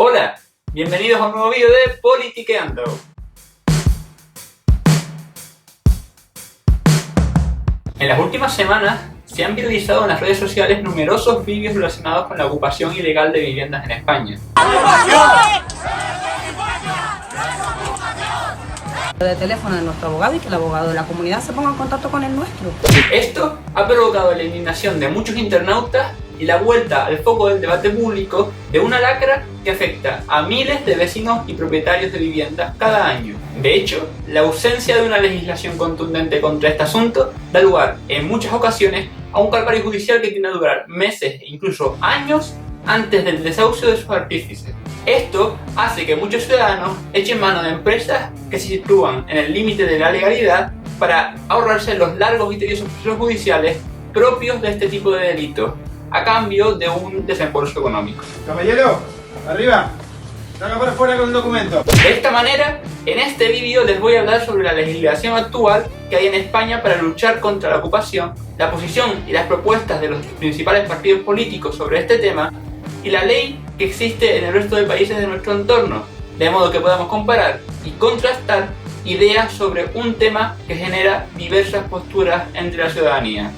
Hola, bienvenidos a un nuevo vídeo de Politiqueando. En las últimas semanas se han viralizado en las redes sociales numerosos vídeos relacionados con la ocupación ilegal de viviendas en España. De teléfono de nuestro abogado y que el abogado de la comunidad se ponga en contacto con el nuestro. Esto ha provocado la indignación de muchos internautas y la vuelta al foco del debate público de una lacra que afecta a miles de vecinos y propietarios de viviendas cada año. De hecho, la ausencia de una legislación contundente contra este asunto da lugar, en muchas ocasiones, a un calvario judicial que tiende a durar meses e incluso años antes del desahucio de sus artífices. Esto hace que muchos ciudadanos echen mano de empresas que se sitúan en el límite de la legalidad para ahorrarse los largos y tediosos procesos judiciales propios de este tipo de delitos, a cambio de un desembolso económico. Caballero, arriba, salga para afuera con el documento. De esta manera, en este vídeo les voy a hablar sobre la legislación actual que hay en España para luchar contra la ocupación, la posición y las propuestas de los principales partidos políticos sobre este tema y la ley que existe en el resto de países de nuestro entorno, de modo que podamos comparar y contrastar ideas sobre un tema que genera diversas posturas entre la ciudadanía.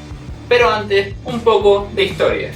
Pero antes, un poco de historia.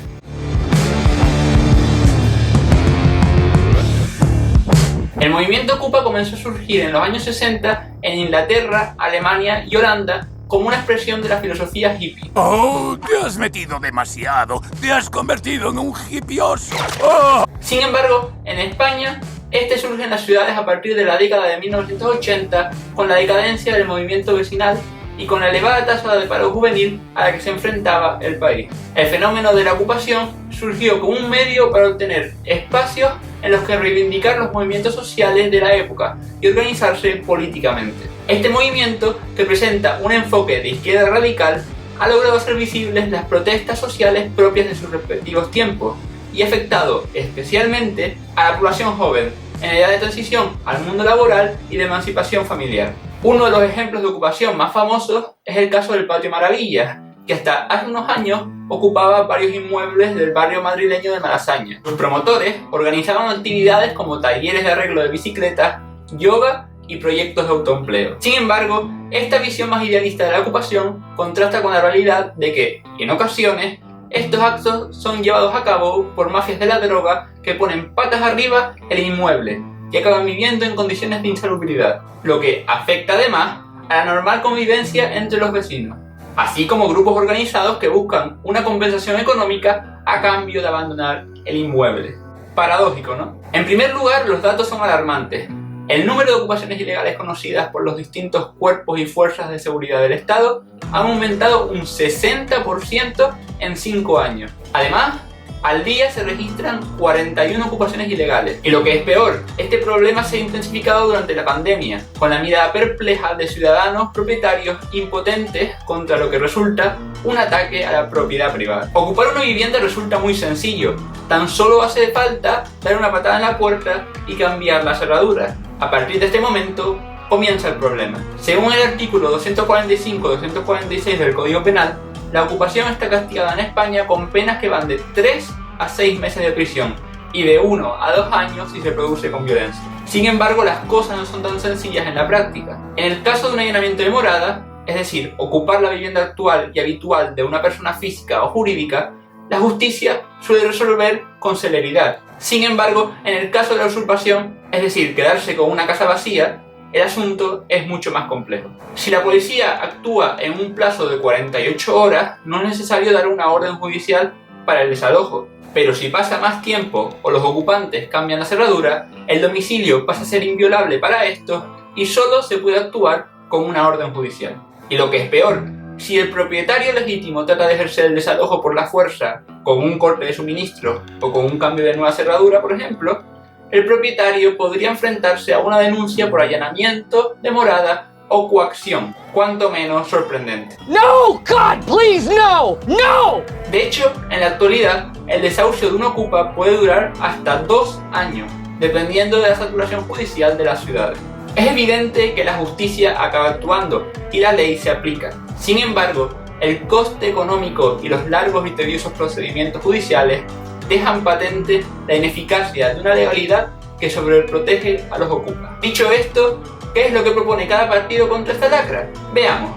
El movimiento Ocupa comenzó a surgir en los años 60 en Inglaterra, Alemania y Holanda como una expresión de la filosofía hippie. ¡Oh! ¡Te has metido demasiado! ¡Te has convertido en un hippioso! ¡Oh! Sin embargo, en España, este surge en las ciudades a partir de la década de 1980 con la decadencia del movimiento vecinal y con la elevada tasa de paro juvenil a la que se enfrentaba el país. El fenómeno de la ocupación surgió como un medio para obtener espacios en los que reivindicar los movimientos sociales de la época y organizarse políticamente. Este movimiento, que presenta un enfoque de izquierda radical, ha logrado hacer visibles las protestas sociales propias de sus respectivos tiempos y ha afectado especialmente a la población joven en edad de transición al mundo laboral y de emancipación familiar. Uno de los ejemplos de ocupación más famosos es el caso del Patio Maravillas, que hasta hace unos años ocupaba varios inmuebles del barrio madrileño de Malasaña. Sus promotores organizaban actividades como talleres de arreglo de bicicletas, yoga y proyectos de autoempleo. Sin embargo, esta visión más idealista de la ocupación contrasta con la realidad de que, en ocasiones, estos actos son llevados a cabo por mafias de la droga que ponen patas arriba el inmueble y acaban viviendo en condiciones de insalubridad, lo que afecta además a la normal convivencia entre los vecinos, así como grupos organizados que buscan una compensación económica a cambio de abandonar el inmueble. Paradójico, ¿no? En primer lugar, los datos son alarmantes. El número de ocupaciones ilegales conocidas por los distintos cuerpos y fuerzas de seguridad del Estado ha aumentado un 60% en 5 años. Además, al día se registran 41 ocupaciones ilegales. Y lo que es peor, este problema se ha intensificado durante la pandemia, con la mirada perpleja de ciudadanos propietarios impotentes contra lo que resulta un ataque a la propiedad privada. Ocupar una vivienda resulta muy sencillo. Tan solo hace falta dar una patada en la puerta y cambiar la cerradura. A partir de este momento, comienza el problema. Según el artículo 245-246 del Código Penal, la ocupación está castigada en España con penas que van de 3 a 6 meses de prisión y de 1 a 2 años si se produce con violencia. Sin embargo, las cosas no son tan sencillas en la práctica. En el caso de un allanamiento de morada, es decir, ocupar la vivienda actual y habitual de una persona física o jurídica, la justicia suele resolver con celeridad. Sin embargo, en el caso de la usurpación, es decir, quedarse con una casa vacía, el asunto es mucho más complejo. Si la policía actúa en un plazo de 48 horas, no es necesario dar una orden judicial para el desalojo. Pero si pasa más tiempo o los ocupantes cambian la cerradura, el domicilio pasa a ser inviolable para estos y solo se puede actuar con una orden judicial. Y lo que es peor, si el propietario legítimo trata de ejercer el desalojo por la fuerza, con un corte de suministro o con un cambio de nueva cerradura, por ejemplo, el propietario podría enfrentarse a una denuncia por allanamiento de morada o coacción, cuanto menos sorprendente. No, God, please, no, no! De hecho, en la actualidad, el desahucio de un ocupa puede durar hasta 2 años, dependiendo de la saturación judicial de las ciudades. Es evidente que la justicia acaba actuando y la ley se aplica. Sin embargo, el coste económico y los largos y tediosos procedimientos judiciales dejan patente la ineficacia de una legalidad que sobreprotege a los ocupas. Dicho esto, ¿qué es lo que propone cada partido contra esta lacra? Veamos.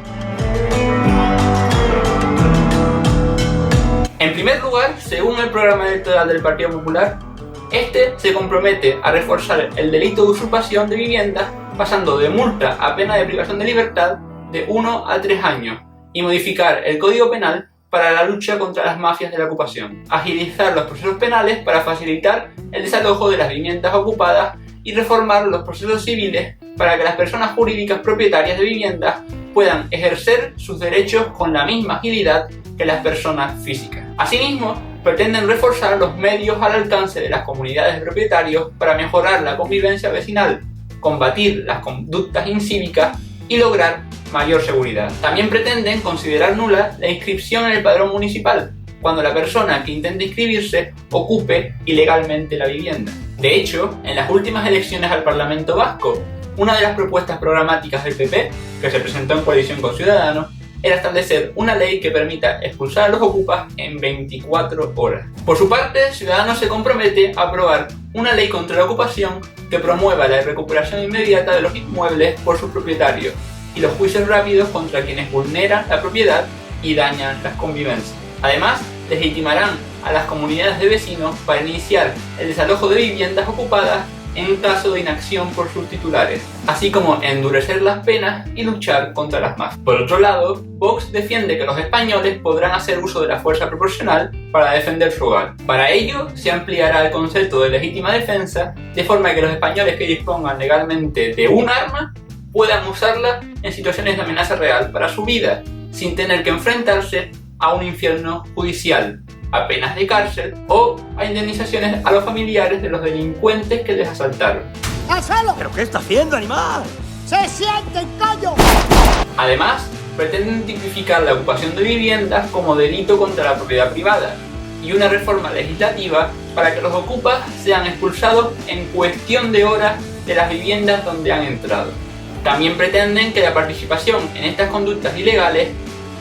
En primer lugar, según el programa electoral del Partido Popular, este se compromete a reforzar el delito de usurpación de viviendas pasando de multa a pena de privación de libertad de 1 a 3 años y modificar el Código Penal para la lucha contra las mafias de la ocupación, agilizar los procesos penales para facilitar el desalojo de las viviendas ocupadas y reformar los procesos civiles para que las personas jurídicas propietarias de viviendas puedan ejercer sus derechos con la misma agilidad que las personas físicas. Asimismo, pretenden reforzar los medios al alcance de las comunidades de propietarios para mejorar la convivencia vecinal, combatir las conductas incívicas y lograr mayor seguridad. También pretenden considerar nula la inscripción en el padrón municipal cuando la persona que intente inscribirse ocupe ilegalmente la vivienda. De hecho, en las últimas elecciones al Parlamento Vasco, una de las propuestas programáticas del PP, que se presentó en coalición con Ciudadanos, era establecer una ley que permita expulsar a los ocupas en 24 horas. Por su parte, Ciudadanos se compromete a aprobar una ley contra la ocupación que promueva la recuperación inmediata de los inmuebles por sus propietarios y los juicios rápidos contra quienes vulneran la propiedad y dañan las convivencias. Además, legitimarán a las comunidades de vecinos para iniciar el desalojo de viviendas ocupadas en caso de inacción por sus titulares, así como endurecer las penas y luchar contra las mafias. Por otro lado, Vox defiende que los españoles podrán hacer uso de la fuerza proporcional para defender su hogar. Para ello, se ampliará el concepto de legítima defensa, de forma que los españoles que dispongan legalmente de un arma puedan usarla en situaciones de amenaza real para su vida, sin tener que enfrentarse a un infierno judicial, a penas de cárcel o a indemnizaciones a los familiares de los delincuentes que les asaltaron. ¡Déjalo! ¿Pero qué está haciendo, animal? ¡Se siente el callo! Además, pretenden tipificar la ocupación de viviendas como delito contra la propiedad privada y una reforma legislativa para que los ocupas sean expulsados en cuestión de horas de las viviendas donde han entrado. También pretenden que la participación en estas conductas ilegales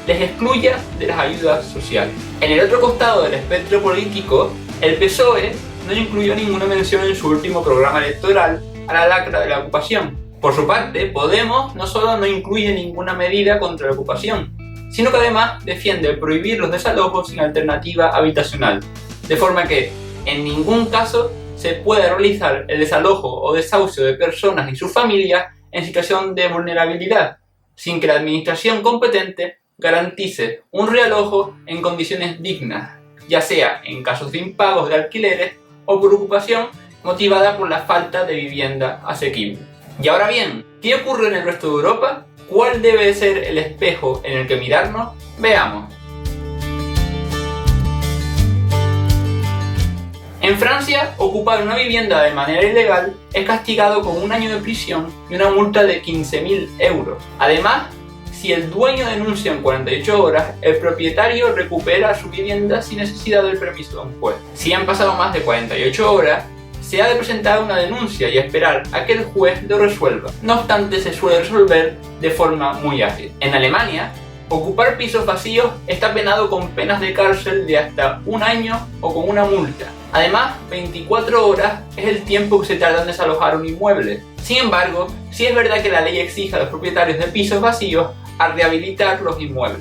les excluya de las ayudas sociales. En el otro costado del espectro político, el PSOE no incluyó ninguna mención en su último programa electoral a la lacra de la ocupación. Por su parte, Podemos no solo no incluye ninguna medida contra la ocupación, sino que además defiende prohibir los desalojos sin alternativa habitacional, de forma que en ningún caso se pueda realizar el desalojo o desahucio de personas y sus familias en situación de vulnerabilidad, sin que la administración competente garantice un realojo en condiciones dignas, ya sea en casos de impagos de alquileres o por ocupación motivada por la falta de vivienda asequible. Y ahora bien, ¿qué ocurre en el resto de Europa? ¿Cuál debe ser el espejo en el que mirarnos? Veamos. En Francia, ocupar una vivienda de manera ilegal es castigado con 1 año de prisión y una multa de 15.000 euros. Además, si el dueño denuncia en 48 horas, el propietario recupera su vivienda sin necesidad del permiso de un juez. Si han pasado más de 48 horas, se ha de presentar una denuncia y esperar a que el juez lo resuelva. No obstante, se suele resolver de forma muy ágil. En Alemania, ocupar pisos vacíos está penado con penas de cárcel de hasta 1 año o con una multa. Además, 24 horas es el tiempo que se tarda en desalojar un inmueble. Sin embargo, sí es verdad que la ley exige a los propietarios de pisos vacíos a rehabilitar los inmuebles.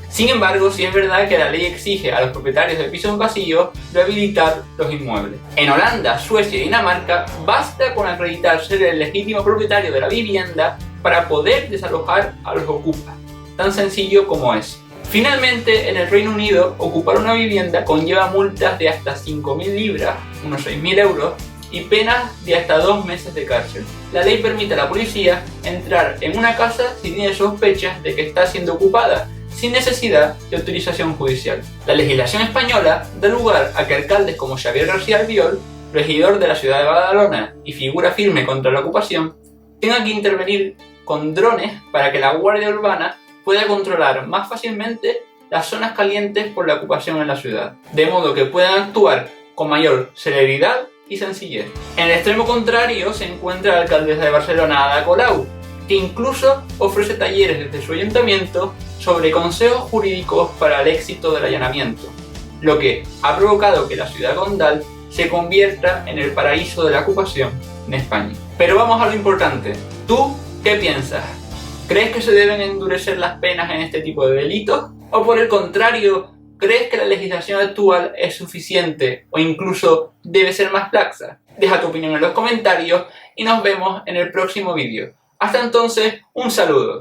En Holanda, Suecia y Dinamarca basta con acreditar ser el legítimo propietario de la vivienda para poder desalojar a los ocupas. Tan sencillo como es. Finalmente, en el Reino Unido, ocupar una vivienda conlleva multas de hasta 5.000 libras, unos 6.000 euros, y penas de hasta 2 meses de cárcel. La ley permite a la policía entrar en una casa si tiene sospechas de que está siendo ocupada, sin necesidad de autorización judicial. La legislación española da lugar a que alcaldes como Xavier García Albiol, regidor de la ciudad de Badalona y figura firme contra la ocupación, tengan que intervenir con drones para que la Guardia Urbana pueda controlar más fácilmente las zonas calientes por la ocupación en la ciudad, de modo que puedan actuar con mayor celeridad y sencillez. En el extremo contrario se encuentra la alcaldesa de Barcelona, Ada Colau, que incluso ofrece talleres desde su ayuntamiento sobre consejos jurídicos para el éxito del allanamiento, lo que ha provocado que la ciudad condal se convierta en el paraíso de la ocupación en España. Pero vamos a lo importante. ¿Tú qué piensas? ¿Crees que se deben endurecer las penas en este tipo de delitos? ¿O por el contrario, crees que la legislación actual es suficiente o incluso debe ser más laxa? Deja tu opinión en los comentarios y nos vemos en el próximo vídeo. Hasta entonces, un saludo.